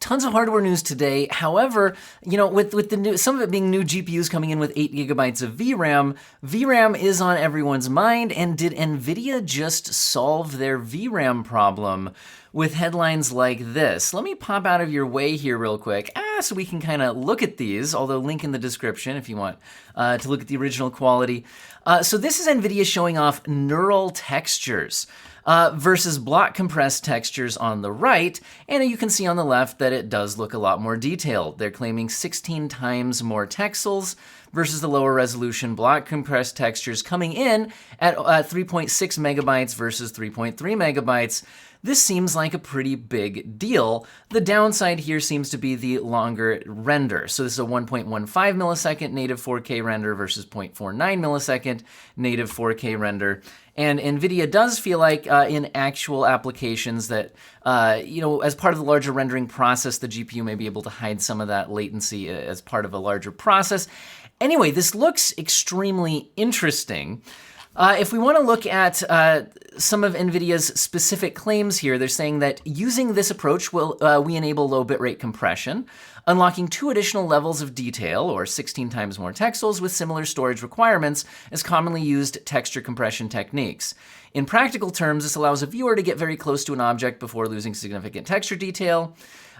Tons of hardware news today. However, with the new, some of it being new GPUs coming in with 8 gigabytes of VRAM, VRAM is on everyone's mind. And did Nvidia just solve their VRAM problem with headlines like this? Let me pop out of your way here real quick, so we can kind of look at these, although link in the description if you want to look at the original quality. So this is Nvidia showing off neural textures versus block compressed textures on the right. And you can see on the left that it does look a lot more detailed. They're claiming 16 times more texels versus the lower resolution block compressed textures coming in at 3.6 megabytes versus 3.3 megabytes. This seems like a pretty big deal. The downside here seems to be the longer render. So this is a 1.15 millisecond native 4K render versus 0.49 millisecond native 4K render. And Nvidia does feel like in actual applications that, as part of the larger rendering process, the GPU may be able to hide some of that latency as part of a larger process. Anyway, this looks extremely interesting. If we want to look at some of NVIDIA's specific claims here, they're saying that using this approach, we enable low bitrate compression, unlocking 2 additional levels of detail, or 16 times more texels, with similar storage requirements as commonly used texture compression techniques. In practical terms, this allows a viewer to get very close to an object before losing significant texture detail.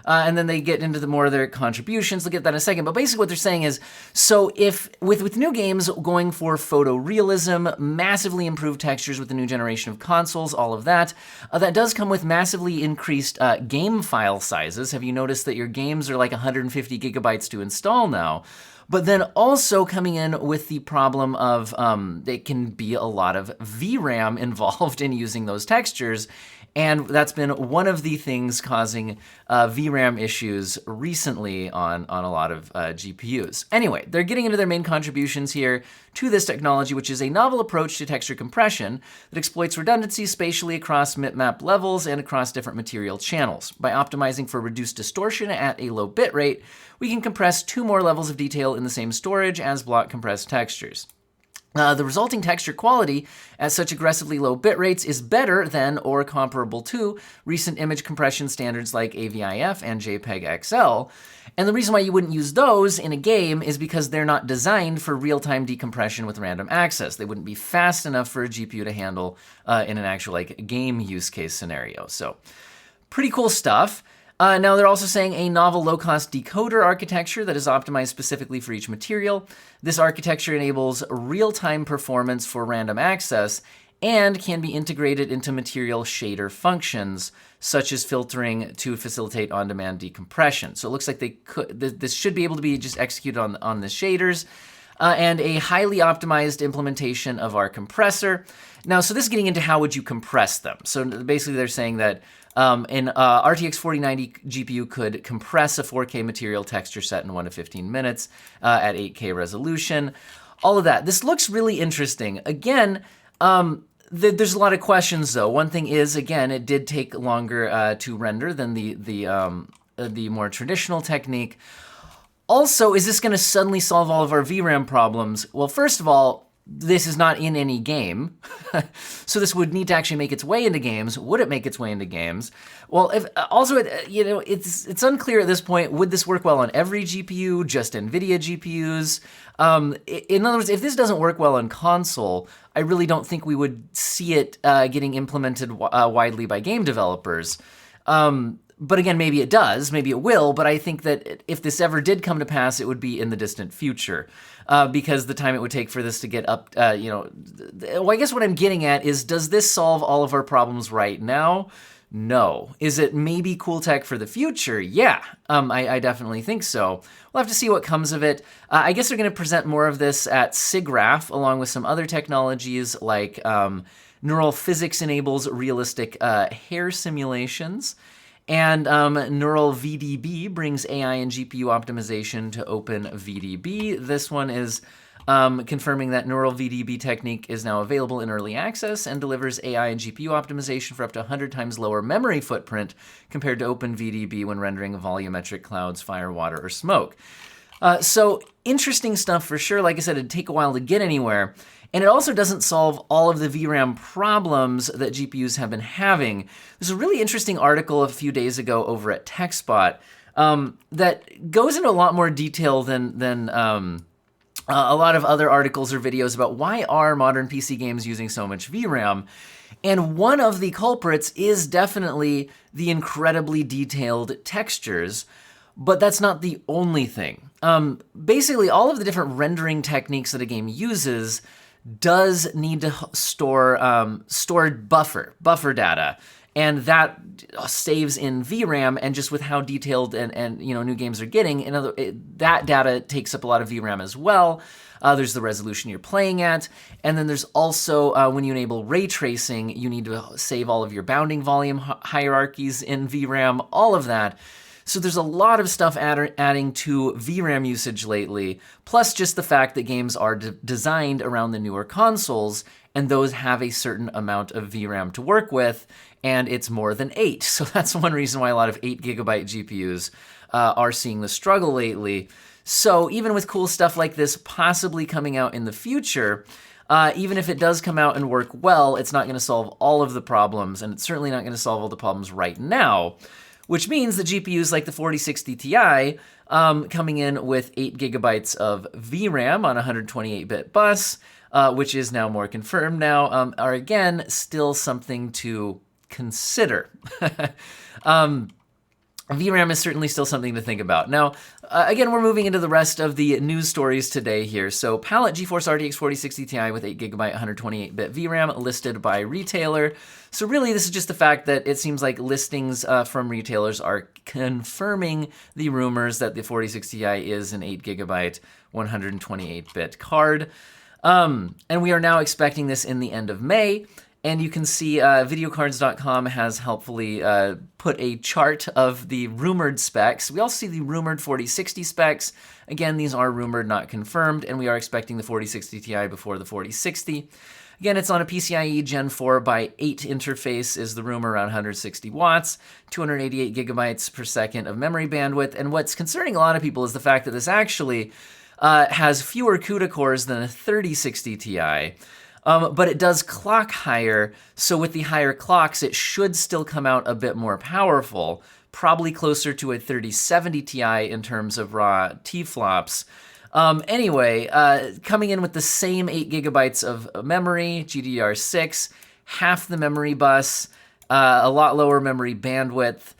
And then they get into more of their contributions. We'll get that in a second. But basically what they're saying is, so if with new games going for photorealism, massively improved textures with the new generation of consoles, all of that, that does come with massively increased game file sizes. Have you noticed that your games are like 150 gigabytes to install now? But then also coming in with the problem of there can be a lot of VRAM involved in using those textures. And that's been one of the things causing VRAM issues recently on a lot of GPUs. Anyway, they're getting into their main contributions here to this technology, which is a novel approach to texture compression that exploits redundancy spatially across bitmap levels and across different material channels. By optimizing for reduced distortion at a low bit rate, we can compress 2 more levels of detail in the same storage as block compressed textures. The resulting texture quality at such aggressively low bit rates is better than or comparable to recent image compression standards like AVIF and JPEG XL. And the reason why you wouldn't use those in a game is because they're not designed for real-time decompression with random access. They wouldn't be fast enough for a GPU to handle in an actual game use case scenario. So pretty cool stuff. Now, they're also saying a novel low-cost decoder architecture that is optimized specifically for each material. This architecture enables real-time performance for random access and can be integrated into material shader functions, such as filtering to facilitate on-demand decompression. So it looks like this should be able to be just executed on the shaders. And a highly optimized implementation of our compressor. Now, so this is getting into how would you compress them. So basically they're saying that an RTX 4090 GPU could compress a 4K material texture set in 1 to 15 minutes at 8K resolution. All of that. This looks really interesting. Again, there's a lot of questions though. One thing is, again, it did take longer to render than the more traditional technique. Also, is this going to suddenly solve all of our VRAM problems? Well, first of all, this is not in any game, so this would need to actually make its way into games. Would it make its way into games? Well, it's unclear at this point. Would this work well on every GPU, just NVIDIA GPUs? In other words, if this doesn't work well on console, I really don't think we would see it getting implemented widely by game developers. But again, maybe it does, maybe it will, but I think that if this ever did come to pass, it would be in the distant future because the time it would take for this to get up, well, I guess what I'm getting at is, does this solve all of our problems right now? No. Is it maybe cool tech for the future? Yeah, I definitely think so. We'll have to see what comes of it. I guess they're going to present more of this at SIGGRAPH, along with some other technologies like neural physics enables realistic hair simulations. And Neural VDB brings AI and GPU optimization to OpenVDB. This one is confirming that Neural VDB technique is now available in early access and delivers AI and GPU optimization for up to 100 times lower memory footprint compared to OpenVDB when rendering volumetric clouds, fire, water, or smoke. So interesting stuff for sure. Like I said, it'd take a while to get anywhere. And it also doesn't solve all of the VRAM problems that GPUs have been having. There's a really interesting article a few days ago over at TechSpot that goes into a lot more detail than a lot of other articles or videos about why are modern PC games using so much VRAM. And one of the culprits is definitely the incredibly detailed textures, but that's not the only thing. Basically, all of the different rendering techniques that a game uses does need to store buffer data, and that saves in VRAM. And just with how detailed and new games are getting, that data takes up a lot of VRAM as well. There's the resolution you're playing at, and then there's also when you enable ray tracing, you need to save all of your bounding volume hierarchies in VRAM, all of that. So there's a lot of stuff adding to VRAM usage lately, plus just the fact that games are designed around the newer consoles, and those have a certain amount of VRAM to work with, and it's more than 8. So that's one reason why a lot of 8GB GPUs are seeing the struggle lately. So even with cool stuff like this possibly coming out in the future, even if it does come out and work well, it's not going to solve all of the problems, and it's certainly not going to solve all the problems right now, which means that GPUs like the 4060 Ti, coming in with 8GB of VRAM on a 128-bit bus, which is now more confirmed now, are again still something to consider. VRAM is certainly still something to think about. Now, again, we're moving into the rest of the news stories today here. So, Palette GeForce RTX 4060 Ti with 8GB 128-bit VRAM listed by retailer. So really, this is just the fact that it seems like listings from retailers are confirming the rumors that the 4060 Ti is an 8GB 128-bit card. And we are now expecting this in the end of May. And you can see videocards.com has helpfully put a chart of the rumored specs. We also see the rumored 4060 specs. Again, these are rumored, not confirmed, and we are expecting the 4060 Ti before the 4060. Again, it's on a PCIe Gen 4 by 8 interface is the rumor, around 160 watts, 288 gigabytes per second of memory bandwidth. And what's concerning a lot of people is the fact that this actually has fewer CUDA cores than a 3060 Ti. But it does clock higher, so with the higher clocks, it should still come out a bit more powerful, probably closer to a 3070 Ti in terms of raw T-flops. Anyway, coming in with the same 8GB of memory, GDDR6, half the memory bus, a lot lower memory bandwidth,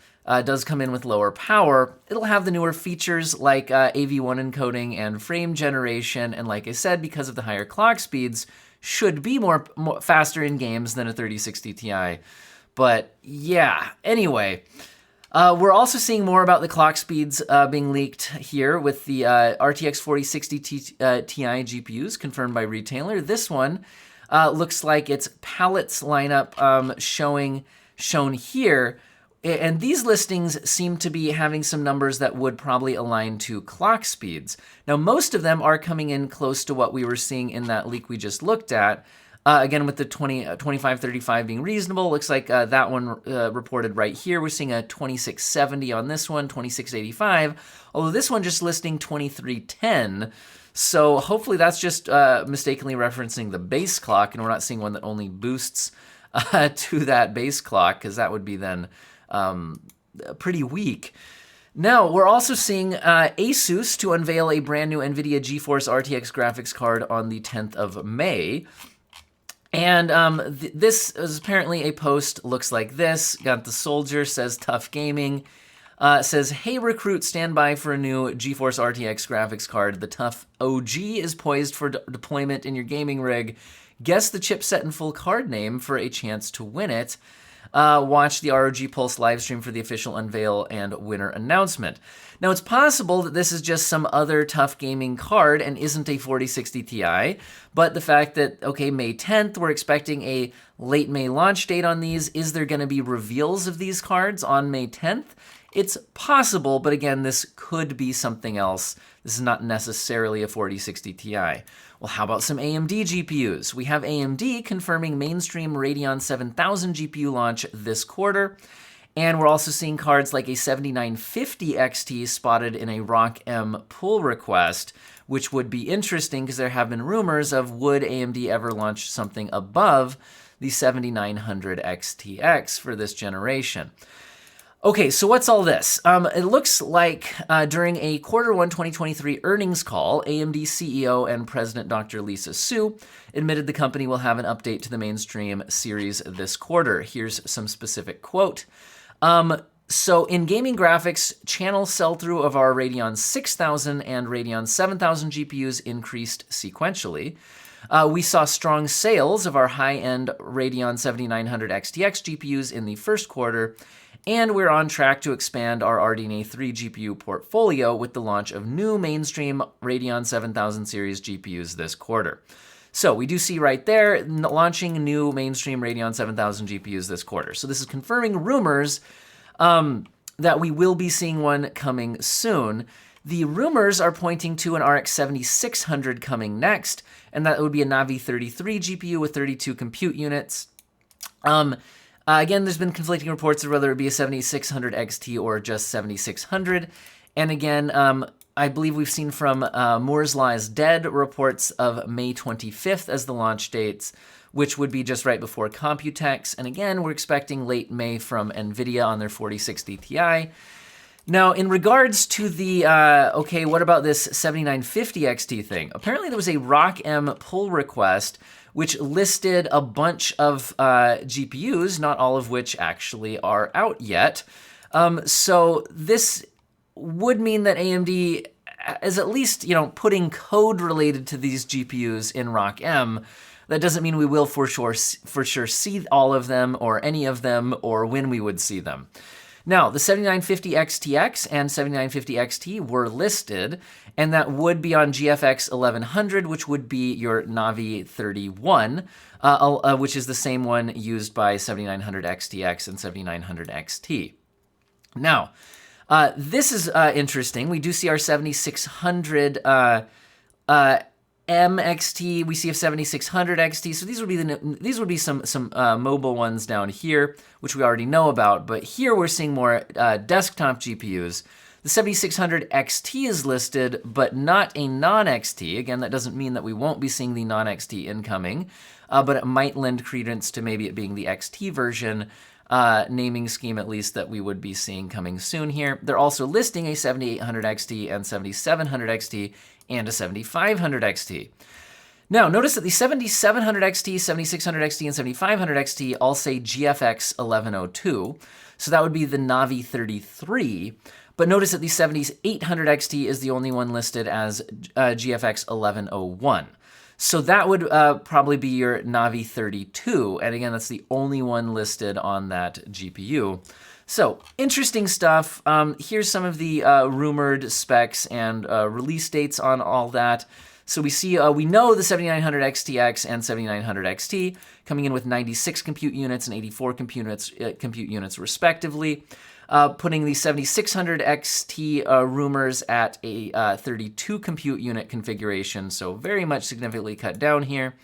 does come in with lower power. It'll have the newer features like AV1 encoding and frame generation, and like I said, because of the higher clock speeds, should be more faster in games than a 3060 Ti. But yeah, anyway, we're also seeing more about the clock speeds being leaked here with the RTX 4060 Ti GPUs confirmed by retailer. This one looks like its palettes lineup shown here. And these listings seem to be having some numbers that would probably align to clock speeds. Now, most of them are coming in close to what we were seeing in that leak we just looked at. Again, with the 2535 being reasonable, looks like that one reported right here. We're seeing a 2670 on this one, 2685, although this one just listing 2310. So hopefully that's just mistakenly referencing the base clock, and we're not seeing one that only boosts to that base clock, because that would be then pretty weak. Now, we're also seeing ASUS to unveil a brand new Nvidia GeForce RTX graphics card on the 10th of May. And this is apparently a post, looks like this. Got the soldier, says tough gaming. Says, hey recruit, stand by for a new GeForce RTX graphics card. The tough OG is poised for deployment in your gaming rig. Guess the chipset and full card name for a chance to win it. Watch the ROG Pulse livestream for the official unveil and winner announcement. Now, it's possible that this is just some other tough gaming card and isn't a 4060 Ti, but the fact that, okay, May 10th, we're expecting a late May launch date on these. Is there going to be reveals of these cards on May 10th? It's possible, but again, this could be something else. This is not necessarily a 4060 Ti. Well, how about some AMD GPUs? We have AMD confirming mainstream Radeon 7000 GPU launch this quarter. And we're also seeing cards like a 7950 XT spotted in a ROCm pull request, which would be interesting because there have been rumors of would AMD ever launch something above the 7900 XTX for this generation. Okay, so what's all this? It looks like during a Q1 2023 earnings call, AMD CEO and President Dr. Lisa Su admitted the company will have an update to the mainstream series this quarter. Here's some specific quote. So in gaming graphics, channel sell-through of our Radeon 6000 and Radeon 7000 GPUs increased sequentially. We saw strong sales of our high-end Radeon 7900 XTX GPUs in the first quarter, and we're on track to expand our RDNA 3 GPU portfolio with the launch of new mainstream Radeon 7000 series GPUs this quarter. So we do see right there, launching new mainstream Radeon 7000 GPUs this quarter. So this is confirming rumors that we will be seeing one coming soon. The rumors are pointing to an RX 7600 coming next, and that would be a Navi 33 GPU with 32 compute units. Again, there's been conflicting reports of whether it be a 7600 XT or just 7600. And again, I believe we've seen from Moore's Law is Dead reports of May 25th as the launch dates, which would be just right before Computex. And again, we're expecting late May from Nvidia on their 4060 Ti. Now, in regards to the, okay, what about this 7950 XT thing? Apparently there was a ROCm pull request which listed a bunch of GPUs, not all of which actually are out yet. So this would mean that AMD is at least, putting code related to these GPUs in ROCm. That doesn't mean we will for sure see all of them or any of them or when we would see them. Now, the 7950 XTX and 7950 XT were listed, and that would be on GFX 1100, which would be your Navi 31, which is the same one used by 7900 XTX and 7900 XT. Now, this is interesting. We do see our 7600 MXT. We see a 7600 XT. So these would be some mobile ones down here, which we already know about. But here we're seeing more desktop GPUs. The 7600 XT is listed, but not a non-XT. Again, that doesn't mean that we won't be seeing the non-XT incoming, but it might lend credence to maybe it being the XT version. Naming scheme at least that we would be seeing coming soon here. They're also listing a 7800 XT and 7700 XT and a 7500 XT. Now, notice that the 7700 XT, 7600 XT, and 7500 XT all say GFX 1102, so that would be the Navi 33. But notice that the 7800 XT is the only one listed as GFX 1101. So that would probably be your Navi 32, and again, that's the only one listed on that GPU. So, interesting stuff. Here's some of the rumored specs and release dates on all that. So we see, we know the 7900 XTX and 7900 XT coming in with 96 compute units and 84 compute units respectively. Putting the 7600 XT rumors at a 32 compute unit configuration, so very much significantly cut down here.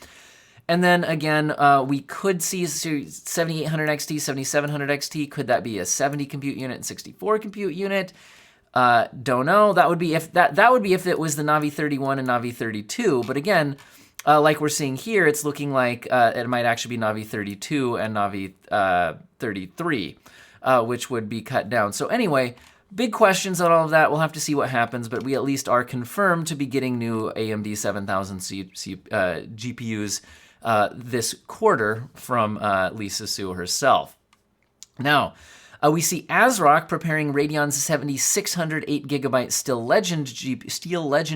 And then again, we could see 7800 XT, 7700 XT. Could that be a 70 compute unit and 64 compute unit? Don't know. That would be if it was the Navi 31 and Navi 32. But again, like we're seeing here, it's looking like it might actually be Navi 32 and Navi 33. Which would be cut down. So anyway, big questions on all of that. We'll have to see what happens, but we at least are confirmed to be getting new AMD 7000 GPUs this quarter from Lisa Su herself. Now, we see ASRock preparing Radeon's 7600 8GB Steel Legend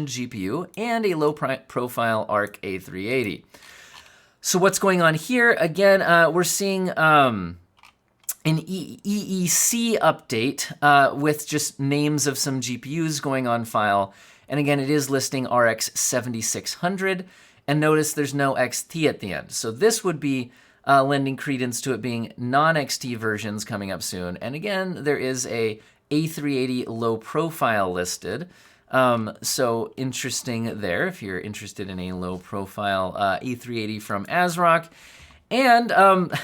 GPU and a low-profile ARC A380. So what's going on here? Again, we're seeing an EEC update with just names of some GPUs going on file. And again, it is listing RX 7600. And notice there's no XT at the end. So this would be lending credence to it being non-XT versions coming up soon. And again, there is a A380 low profile listed. So interesting there if you're interested in a low profile A380 from ASRock. And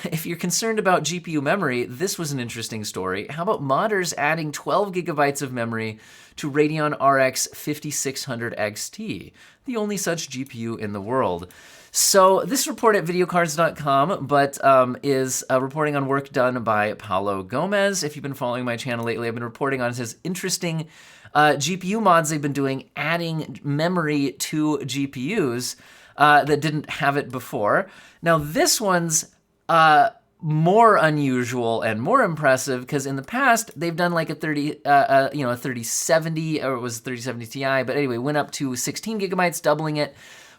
if you're concerned about GPU memory, this was an interesting story. How about modders adding 12 gigabytes of memory to Radeon RX 5600 XT, the only such GPU in the world? So this report at videocards.com, but is reporting on work done by Paulo Gomez. If you've been following my channel lately, I've been reporting on his interesting GPU mods they've been doing, adding memory to GPUs that didn't have it before. Now this one's more unusual and more impressive because in the past they've done like a 3070, or it was 3070 Ti, but anyway, went up to 16 gigabytes, doubling it.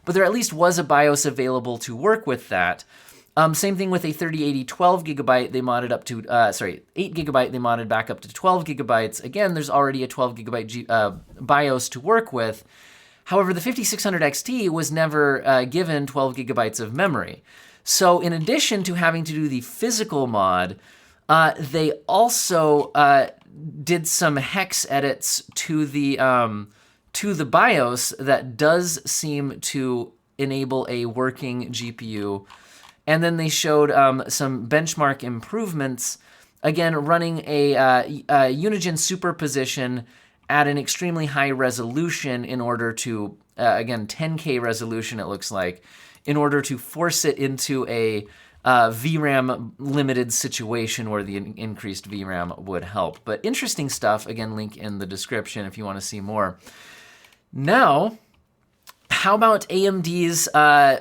But there at least was a BIOS available to work with that. Same thing with a 3080 12 gigabyte, they modded up to, 8 gigabyte, they modded back up to 12 gigabytes. Again, there's already a 12 gigabyte BIOS to work with. However, the 5600 XT was never given 12 gigabytes of memory. So in addition to having to do the physical mod, they also did some hex edits to the BIOS that does seem to enable a working GPU. And then they showed some benchmark improvements, again, running a Unigen superposition at an extremely high resolution in order to, again, 10K resolution it looks like, in order to force it into a VRAM limited situation where the increased VRAM would help. But interesting stuff, again, link in the description if you want to see more. Now, how about AMD's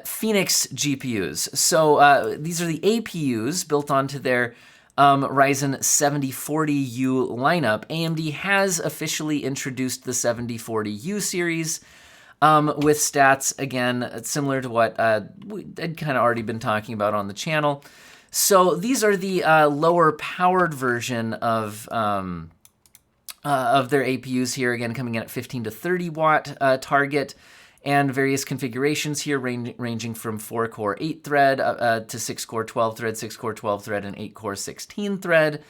Phoenix GPUs? So these are the APUs built onto their Ryzen 7040U lineup. AMD has officially introduced the 7040U series with stats, again, similar to what I'd kind of already been talking about on the channel. So these are the lower powered version of their APUs here, again, coming in at 15 to 30 watt target, and various configurations here ranging from 4-core 8-thread to 6-core 12-thread, 6-core 12-thread, and 8-core 16-thread,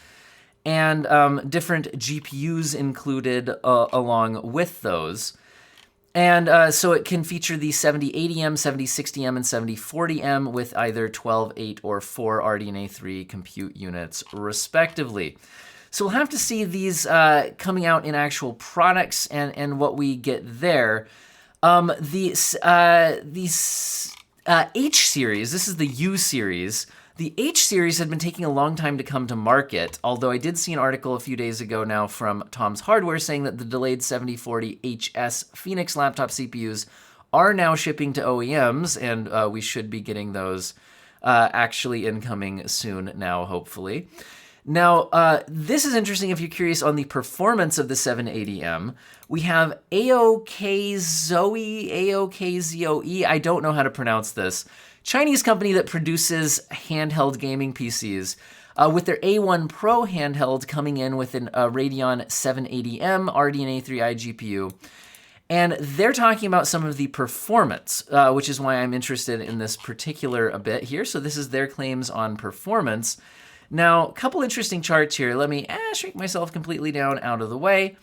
and different GPUs included along with those. And so it can feature the 7080M, 7060M, and 7040M with either 12, 8, or 4 RDNA 3 compute units, respectively. So we'll have to see these coming out in actual products and what we get there. H series, this is the U series. The H series had been taking a long time to come to market, although I did see an article a few days ago now from Tom's Hardware saying that the delayed 7040HS Phoenix laptop CPUs are now shipping to OEMs, and we should be getting those actually incoming soon now, hopefully. Now, this is interesting if you're curious on the performance of the 780M. We have AOKXOE, I don't know how to pronounce this, Chinese company that produces handheld gaming PCs, with their A1 Pro handheld coming in with an Radeon 780M RDNA 3 iGPU. And they're talking about some of the performance, which is why I'm interested in this particular a bit here. So this is their claims on performance. Now, a couple interesting charts here. Let me shrink myself completely down out of the way.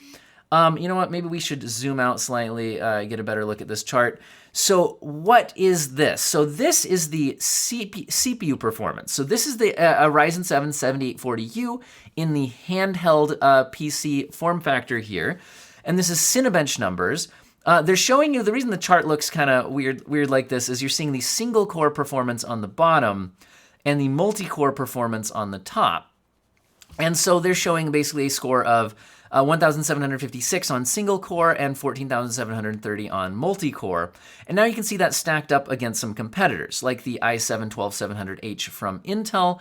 You know what? Maybe we should zoom out slightly, get a better look at this chart. So what is this? So this is the CPU performance. So this is the Ryzen 7 7840U in the handheld PC form factor here. And this is Cinebench numbers. They're showing you, the reason the chart looks kind of weird like this is you're seeing the single core performance on the bottom and the multi-core performance on the top. And so they're showing basically a score of 1,756 on single core and 14,730 on multi-core. And now you can see that stacked up against some competitors, like the i7-12700H from Intel,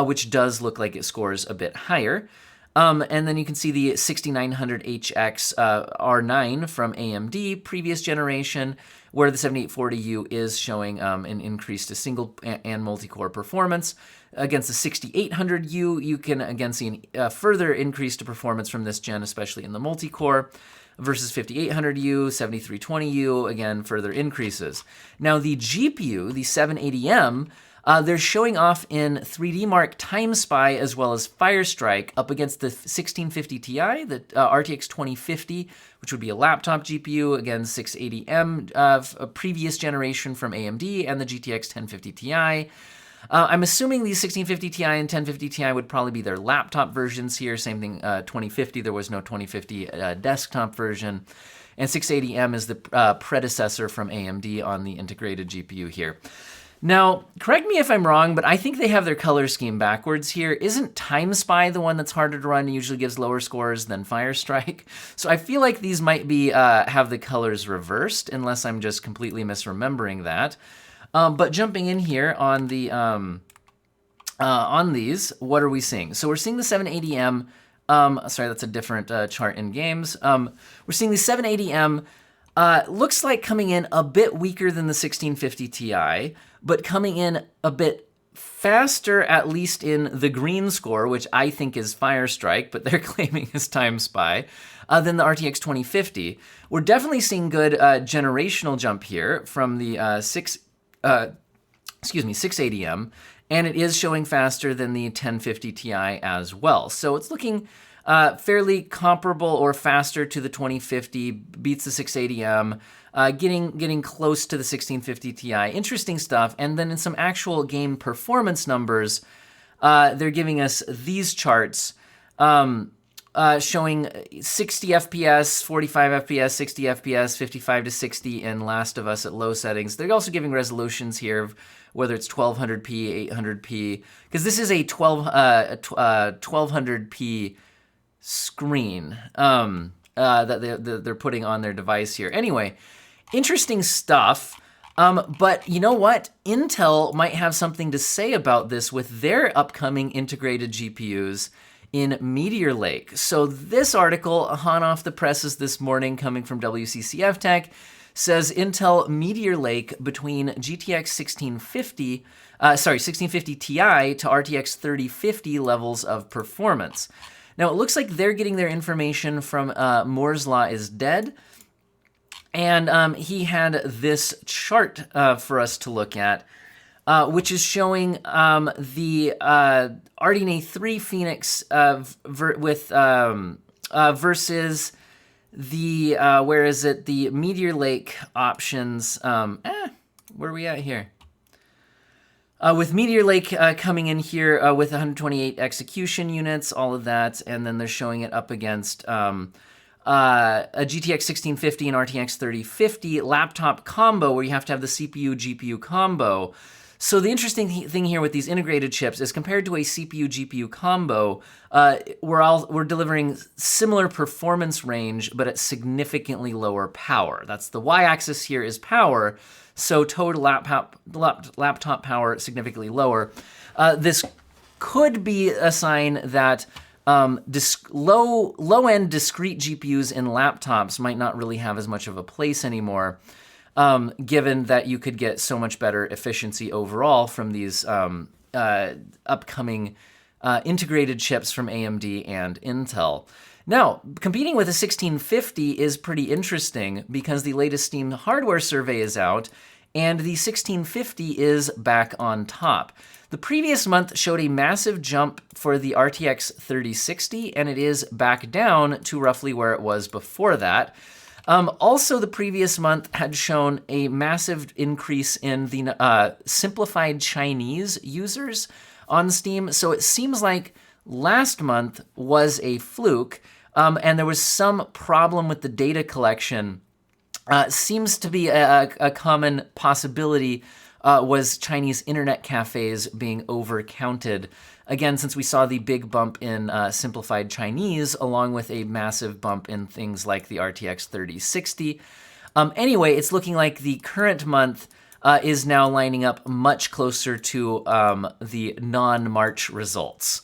which does look like it scores a bit higher. And then you can see the 6900HX R9 from AMD, previous generation, where the 7840U is showing an increase to single and multi-core performance. Against the 6800U, you can again see a further increase to performance from this gen, especially in the multi-core, versus 5800U, 7320U, again, further increases. Now the GPU, the 780M, they're showing off in 3D Mark Time Spy as well as Firestrike up against the 1650 Ti, the RTX 2050, which would be a laptop GPU, again 680M, a previous generation from AMD, and the GTX 1050 Ti. I'm assuming these 1650 Ti and 1050 Ti would probably be their laptop versions here. Same thing, 2050, there was no 2050 desktop version. And 680M is the predecessor from AMD on the integrated GPU here. Now, correct me if I'm wrong, but I think they have their color scheme backwards here. Isn't TimeSpy the one that's harder to run and usually gives lower scores than Firestrike? So I feel like these might be have the colors reversed, unless I'm just completely misremembering that. But jumping in here on the on these, what are we seeing? So we're seeing the 780M. Sorry, that's a different chart in games. We're seeing the 780M. Looks like coming in a bit weaker than the 1650 Ti, but coming in a bit faster, at least in the green score, which I think is Firestrike, but they're claiming is TimeSpy, than the RTX 2050. We're definitely seeing good generational jump here from the 680M, and it is showing faster than the 1050 Ti as well. So it's looking fairly comparable or faster to the 2050, beats the 680M, getting close to the 1650 Ti. Interesting stuff. And then in some actual game performance numbers, they're giving us these charts showing 60 FPS, 45 FPS, 60 FPS, 55 to 60 in Last of Us at low settings. They're also giving resolutions here of whether it's 1200p, 800p, because this is a 1200p screen that they're putting on their device here. Anyway, interesting stuff. But you know what? Intel might have something to say about this with their upcoming integrated GPUs in Meteor Lake. So this article, hot off the presses this morning, coming from WCCF Tech, says Intel Meteor Lake between GTX 1650 Ti to RTX 3050 levels of performance. Now, it looks like they're getting their information from Moore's Law is Dead, and he had this chart for us to look at, which is showing the RDNA 3 Phoenix versus the, where is it, the Meteor Lake options. Where are we at here? With Meteor Lake coming in here with 128 execution units, all of that, and then they're showing it up against a GTX 1650 and RTX 3050 laptop combo where you have to have the CPU-GPU combo. So the interesting thing here with these integrated chips is compared to a CPU-GPU combo, we're delivering similar performance range, but at significantly lower power. That's the y-axis here is power. So total laptop power significantly lower. This could be a sign that low-end discrete GPUs in laptops might not really have as much of a place anymore, given that you could get so much better efficiency overall from these upcoming integrated chips from AMD and Intel. Now, competing with a 1650 is pretty interesting because the latest Steam hardware survey is out, and the 1650 is back on top. The previous month showed a massive jump for the RTX 3060, and it is back down to roughly where it was before that. Also, the previous month had shown a massive increase in the simplified Chinese users on Steam, so it seems like last month was a fluke, and there was some problem with the data collection. Seems to be a common possibility was Chinese internet cafes being overcounted. Again, since we saw the big bump in simplified Chinese, along with a massive bump in things like the RTX 3060. Anyway, it's looking like the current month is now lining up much closer to the non-March results.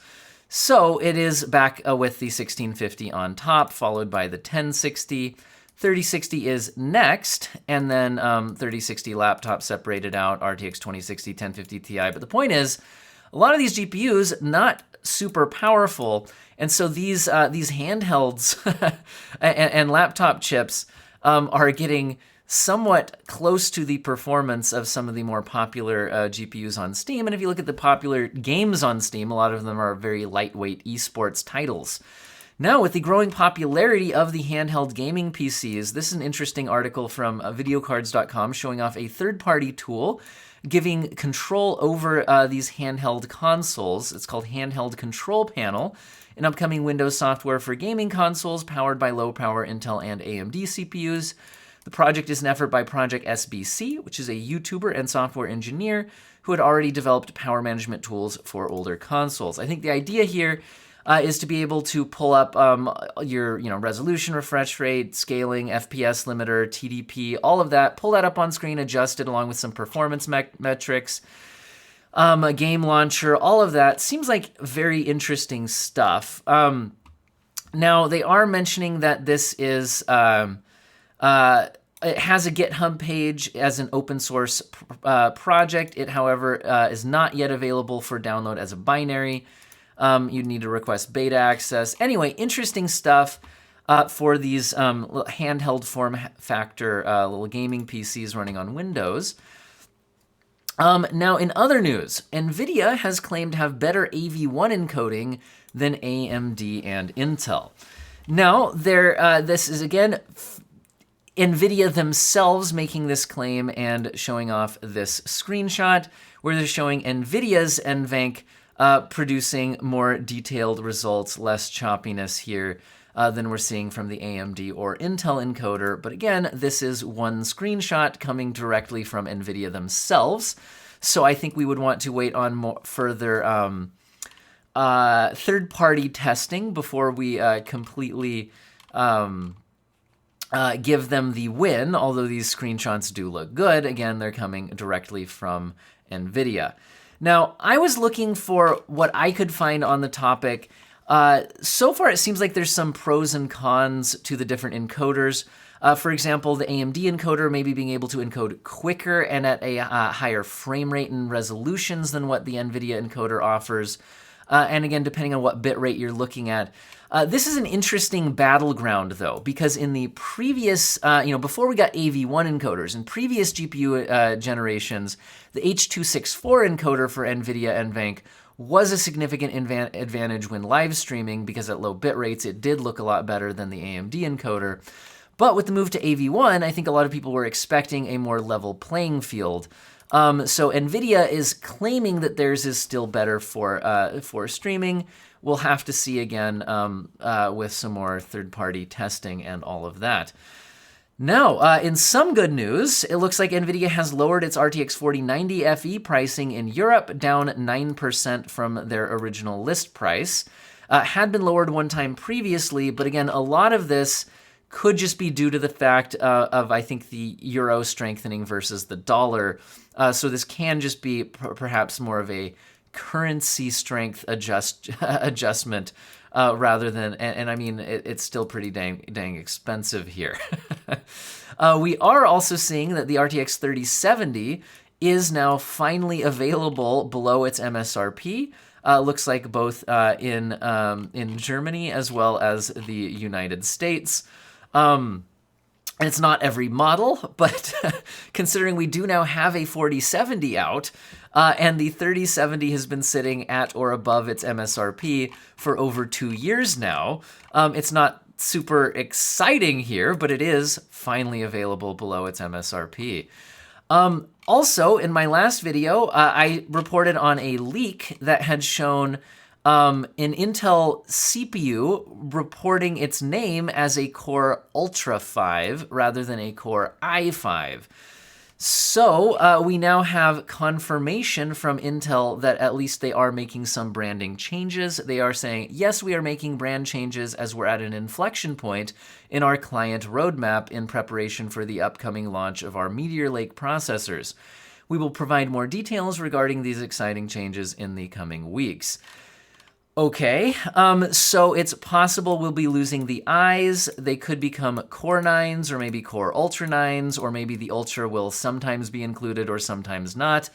So it is back with the 1650 on top, followed by the 1060. 3060 is next, and then 3060 laptop separated out, RTX 2060, 1050 Ti. But the point is, a lot of these GPUs not super powerful, and so these handhelds and laptop chips are getting somewhat close to the performance of some of the more popular GPUs on Steam. And if you look at the popular games on Steam, a lot of them are very lightweight esports titles. Now, with the growing popularity of the handheld gaming PCs, this is an interesting article from videocards.com showing off a third-party tool giving control over these handheld consoles. It's called Handheld Control Panel, an upcoming Windows software for gaming consoles powered by low-power Intel and AMD CPUs. The project is an effort by Project SBC, which is a YouTuber and software engineer who had already developed power management tools for older consoles. I think the idea here is to be able to pull up your resolution, refresh rate, scaling, FPS limiter, TDP, all of that, pull that up on screen, adjust it along with some performance metrics, a game launcher, all of that. Seems like very interesting stuff. Now, they are mentioning that this is... it has a GitHub page as an open source project. It, however, is not yet available for download as a binary. You'd need to request beta access. Anyway, interesting stuff for these handheld form factor little gaming PCs running on Windows. Now, in other news, Nvidia has claimed to have better AV1 encoding than AMD and Intel. Now, this is, again, Nvidia themselves making this claim and showing off this screenshot where they're showing Nvidia's NVENC producing more detailed results, less choppiness here than we're seeing from the AMD or Intel encoder. But again, this is one screenshot coming directly from Nvidia themselves. So I think we would want to wait on further third-party testing before we completely... give them the win, although these screenshots do look good. Again, they're coming directly from Nvidia. Now, I was looking for what I could find on the topic. So far, it seems like there's some pros and cons to the different encoders. For example, the AMD encoder maybe being able to encode quicker and at a higher frame rate and resolutions than what the Nvidia encoder offers. And again, depending on what bit rate you're looking at. This is an interesting battleground, though, because in the previous, before we got AV1 encoders, in previous GPU generations, the H.264 encoder for NVIDIA NVENC was a significant advantage when live streaming, because at low bit rates, it did look a lot better than the AMD encoder. But with the move to AV1, I think a lot of people were expecting a more level playing field. So NVIDIA is claiming that theirs is still better for streaming. We'll have to see again with some more third-party testing and all of that. Now, in some good news, it looks like NVIDIA has lowered its RTX 4090 FE pricing in Europe, down 9% from their original list price. Had been lowered one time previously, but again, a lot of this could just be due to the fact of, I think, the euro strengthening versus the dollar. So this can just be perhaps more of a currency strength adjustment rather than, and I mean, it's still pretty dang expensive here. We are also seeing that the RTX 3070 is now finally available below its MSRP. Looks like both in Germany as well as the United States. It's not every model, but considering we do now have a 4070 out, and the 3070 has been sitting at or above its MSRP for over 2 years now, it's not super exciting here, but it is finally available below its MSRP. Also, in my last video, I reported on a leak that had shown an Intel CPU reporting its name as a Core Ultra 5 rather than a Core i5. So we now have confirmation from Intel that at least they are making some branding changes. They are saying, yes, we are making brand changes as we're at an inflection point in our client roadmap in preparation for the upcoming launch of our Meteor Lake processors. We will provide more details regarding these exciting changes in the coming weeks. Okay, so it's possible we'll be losing the I's. They could become Core 9s or maybe Core Ultra 9s, or maybe the Ultra will sometimes be included or sometimes not.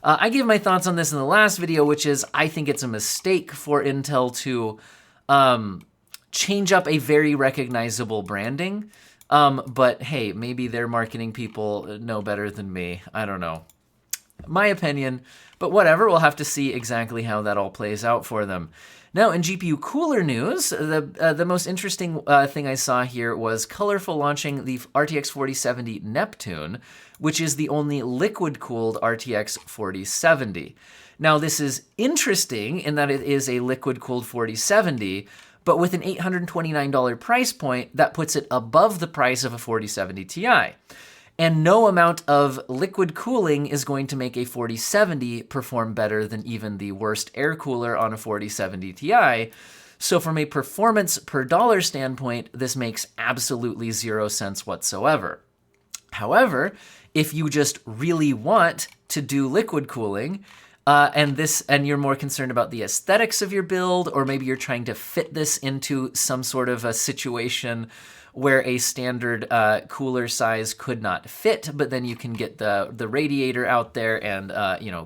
I gave my thoughts on this in the last video, which is I think it's a mistake for Intel to change up a very recognizable branding. But hey, maybe their marketing people know better than me. I don't know. My opinion, but whatever, we'll have to see exactly how that all plays out for them. Now, in GPU cooler news, the most interesting thing I saw here was Colorful launching the RTX 4070 Neptune, which is the only liquid-cooled RTX 4070. Now, this is interesting in that it is a liquid-cooled 4070, but with an $829 price point, that puts it above the price of a 4070 Ti. And no amount of liquid cooling is going to make a 4070 perform better than even the worst air cooler on a 4070 Ti. So from a performance per dollar standpoint, this makes absolutely 0 sense whatsoever. However, if you just really want to do liquid cooling, and you're more concerned about the aesthetics of your build, or maybe you're trying to fit this into some sort of a situation where a standard cooler size could not fit, but then you can get the radiator out there and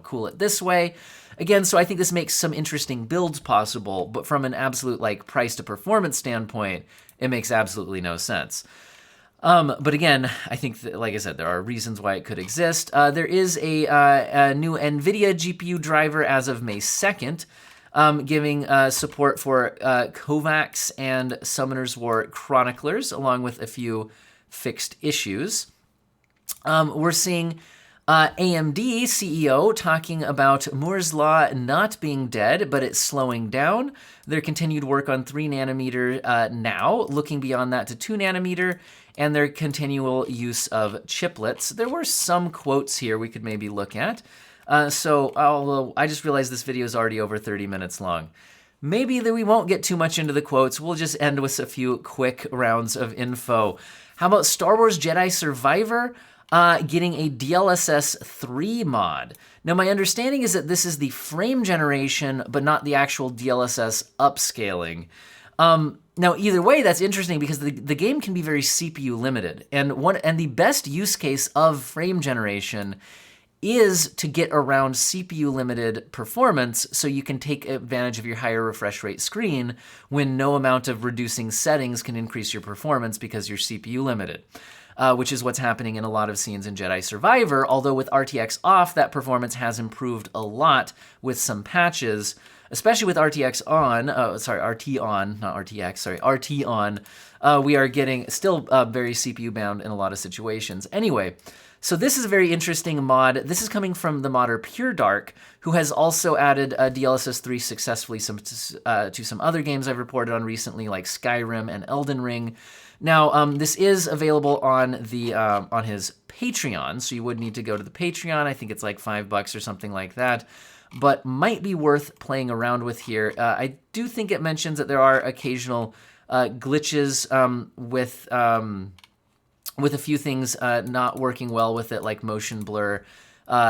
cool it this way. Again, so I think this makes some interesting builds possible, but from an absolute price to performance standpoint, it makes absolutely no sense. But again, I think that, like I said, there are reasons why it could exist. There is a new Nvidia GPU driver as of May 2nd, giving support for Kovacs and Summoner's War Chroniclers, along with a few fixed issues. We're seeing AMD CEO talking about Moore's Law not being dead, but it's slowing down. Their continued work on 3 nanometer now, looking beyond that to 2 nanometer, and their continual use of chiplets. There were some quotes here we could maybe look at. Although I just realized this video is already over 30 minutes long. Maybe that we won't get too much into the quotes. We'll just end with a few quick rounds of info. How about Star Wars Jedi Survivor getting a DLSS 3 mod? Now, my understanding is that this is the frame generation, but not the actual DLSS upscaling. Now, either way, that's interesting because the game can be very CPU limited. And the best use case of frame generation is to get around CPU limited performance so you can take advantage of your higher refresh rate screen when no amount of reducing settings can increase your performance because you're CPU limited, which is what's happening in a lot of scenes in Jedi Survivor. Although with RTX off, that performance has improved a lot with some patches, especially with RTX on, RT on, not RTX, sorry, RT on, we are getting still very CPU bound in a lot of situations. Anyway, so this is a very interesting mod. This is coming from the modder Pure Dark, who has also added DLSS 3 successfully to some other games I've reported on recently, like Skyrim and Elden Ring. Now, this is available on his Patreon, so you would need to go to the Patreon. I think it's like $5 or something like that, but might be worth playing around with here. I do think it mentions that there are occasional glitches with a few things not working well with it, like motion blur,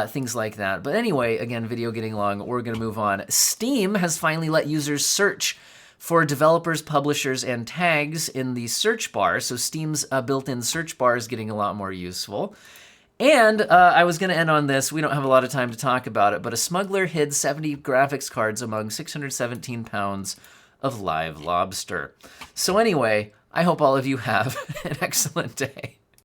things like that. But anyway, again, video getting long, we're gonna move on. Steam has finally let users search for developers, publishers, and tags in the search bar. So Steam's built-in search bar is getting a lot more useful. And I was gonna end on this, we don't have a lot of time to talk about it, but a smuggler hid 70 graphics cards among 617 pounds of live lobster. So anyway, I hope all of you have an excellent day.